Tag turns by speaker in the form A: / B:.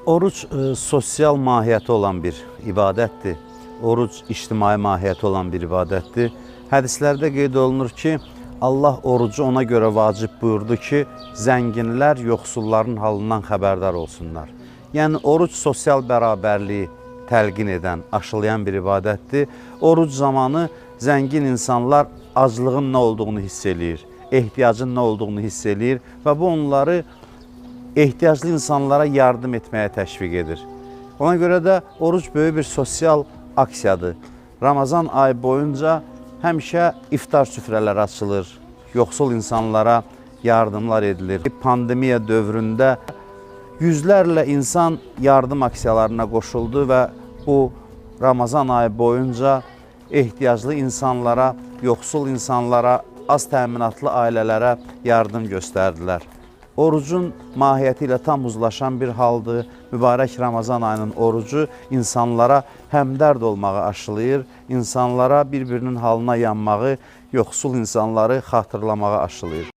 A: Oruç sosial mahiyyəti olan bir ibadətdir. Oruc ictimai mahiyyəti olan bir ibadətdir. Hədislərdə qeyd olunur ki, Allah orucu ona görə vacib buyurdu ki, zənginlər yoxsulların halından xəbərdar olsunlar. Yəni, oruc sosial bərabərliyi təlqin edən, aşılayan bir ibadətdir. Oruc zamanı zəngin insanlar aclığın nə olduğunu hiss eləyir, ehtiyacın nə olduğunu hiss eləyir və bu onları ehtiyaclı insanlara yardım etməyə təşviq edir. Ona görə də oruc böyük bir sosial aksiyadır. Ramazan ayı boyunca həmişə iftar süfrələri açılır, yoxsul insanlara yardımlar edilir. Pandemiya dövründə yüzlərlə insan yardım aksiyalarına qoşuldu və bu Ramazan ayı boyunca ehtiyaclı insanlara, yoxsul insanlara, az təminatlı ailələrə yardım göstərdilər. Orucun mahiyyəti ilə tam uzlaşan bir haldır. Mübarək Ramazan ayının orucu insanlara həmdərd olmağı aşılayır, insanlara bir-birinin halına yanmağı, yoxsul insanları xatırlamağı aşılayır.